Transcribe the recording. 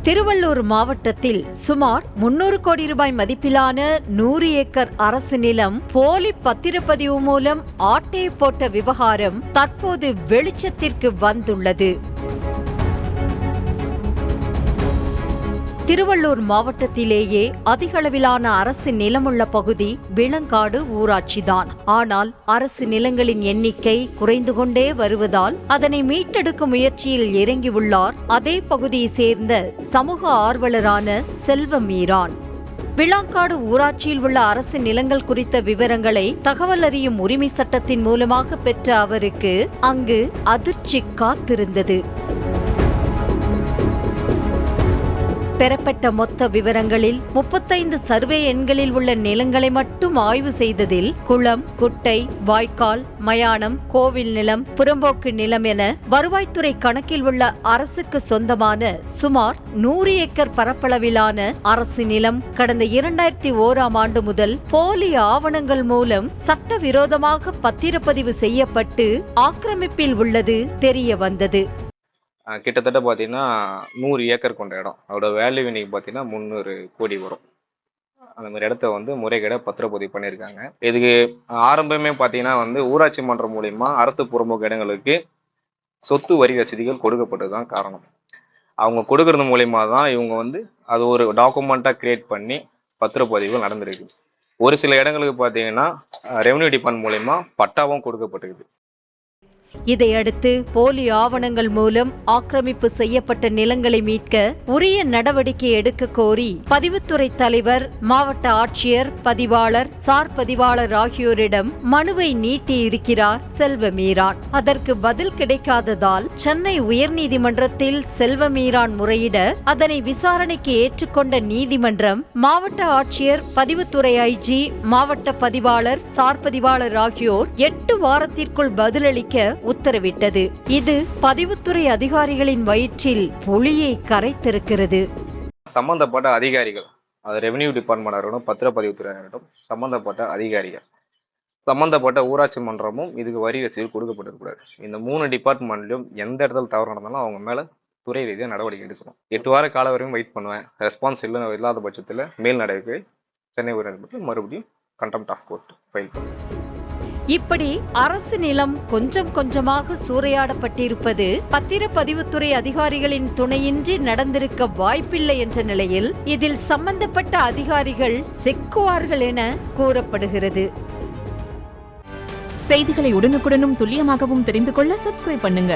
திருவள்ளூர் மாவட்டத்தில் சுமார் 300 கோடி ரூபாய் மதிப்பிலான 100 ஏக்கர் அரசு நிலம் போலி பத்திரப்பதிவு மூலம் ஆட்டை போட்ட விவகாரம் தற்போது வெளிச்சத்திற்கு வந்துள்ளது. திருவள்ளூர் மாவட்டத்திலேயே அதிகளவிலான அரசு நிலமுள்ள பகுதி விளங்காடு ஊராட்சிதான். ஆனால் அரசு நிலங்களின் எண்ணிக்கை குறைந்து கொண்டே வருவதால் அதனை மீட்டெடுக்கும் முயற்சியில் இறங்கியுள்ளார் அதே பகுதியை சேர்ந்த சமூக ஆர்வலரான செல்வமீரான். விளாங்காடு ஊராட்சியில் உள்ள அரசு நிலங்கள் குறித்த விவரங்களை தகவல் அறியும் உரிமை சட்டத்தின் மூலமாக பெற்ற அவருக்கு அங்கு அதிர்ச்சி காத்திருந்தது. பெறப்பட்ட மொத்த விவரங்களில் 35 சர்வே எண்களில் உள்ள நிலங்களை மட்டும் ஆய்வு செய்ததில் குளம், குட்டை, வாய்க்கால், மயானம், கோவில் நிலம், புறம்போக்கு நிலம் என வருவாய்த்துறை கணக்கில் உள்ள அரசுக்கு சொந்தமான சுமார் 100 ஏக்கர் பரப்பளவிலான அரசு நிலம் கடந்த 2001ஆம் ஆண்டு முதல் போலி ஆவணங்கள் மூலம் சட்டவிரோதமாக பத்திரப்பதிவு செய்யப்பட்டு ஆக்கிரமிப்பில் உள்ளது தெரிய வந்தது. கிட்டத்தட்ட பார்த்தீங்கன்னா 100 ஏக்கர் கொண்ட இடம். அதோட வேல்யூ இன்னைக்கு பார்த்தீங்கன்னா 300 கோடி வரும். அந்த மாதிரி இடத்த முறைகேட பத்திரப்பதிவு பண்ணியிருக்காங்க. இதுக்கு ஆரம்பமே பார்த்தீங்கன்னா ஊராட்சி மன்றம் மூலியமா அரசு புறம்போக்கு இடங்களுக்கு சொத்து வரி ரசீதுகள் கொடுக்கப்பட்டதுதான் காரணம். அவங்க கொடுக்கறது மூலியமா தான் இவங்க அது ஒரு டாக்குமெண்ட்டாக கிரியேட் பண்ணி பத்திரப்பதிவுகள் நடந்திருக்கு. ஒரு சில இடங்களுக்கு பார்த்தீங்கன்னா ரெவன்யூ டிபார்ட்மெண்ட் மூலியமா பட்டாவும் கொடுக்கப்பட்டிருக்கு. இதையடுத்து போலி ஆவணங்கள் மூலம் ஆக்கிரமிப்பு செய்யப்பட்ட நிலங்களை மீட்க உரிய நடவடிக்கை எடுக்க கோரி பதிவுத்துறை தலைவர், மாவட்ட ஆட்சியர், பதிவாளர், சார் பதிவாளர் ஆகியோரிடம் மனுவை நீட்டியிருக்கிறார் செல்வமீரான். அதற்கு பதில் கிடைக்காததால் சென்னை உயர்நீதிமன்றத்தில் செல்வமீரான் முறையிட அதனை விசாரணைக்கு ஏற்றுக்கொண்ட நீதிமன்றம் மாவட்ட ஆட்சியர், பதிவுத்துறை ஐஜி, மாவட்ட பதிவாளர், சார் பதிவாளர் ஆகியோர் 8 வாரத்திற்குள் பதிலளிக்க உத்தரவிட்டது. இது பதிவுத்துறை அதிகாரிகளின் வயிற்றில் புளியை கரைத்திருக்கிறது. சம்பந்தப்பட்ட அதிகாரிகள், அது ரெவன்யூ டிபார்ட்மெண்ட் இருக்கட்டும், பத்திரப்பதிவுத்துறை இருக்கட்டும், சம்பந்தப்பட்ட அதிகாரிகள், சம்பந்தப்பட்ட ஊராட்சி மன்றமும் இதுக்கு வரி ரசீது கொடுக்கப்பட்டிருக்கூடாது. இந்த 3 டிபார்ட்மெண்ட்லயும் எந்த இடத்துல தவறு நடந்தாலும் அவங்க மேல துறை ரீதியாக நடவடிக்கை எடுக்கணும். 8 வார கால வரையும் வெயிட் பண்ணுவேன். ரெஸ்பான்ஸ் இல்லாத பட்சத்தில் மேல் நடவடிக்கை சென்னை உயர்நீதிமன்றத்தில் மறுபடியும் கண்டெம்ட் ஆஃப் கோர்ட் ஃபைல் பண்ணும். இப்படி அரசு நிலம் கொஞ்சம் கொஞ்சமாக சூறையாடப்பட்டிருப்பது பத்திரப்பதிவுத்துறை அதிகாரிகளின் துணையின்றி நடந்திருக்க வாய்ப்பில்லை என்ற நிலையில் இதில் சம்பந்தப்பட்ட அதிகாரிகள் சிக்குவார்கள் என கூறப்படுகிறது. செய்திகளை உடனுக்குடனும் துல்லியமாகவும் தெரிந்து கொள்ள சப்ஸ்கிரைப் பண்ணுங்க.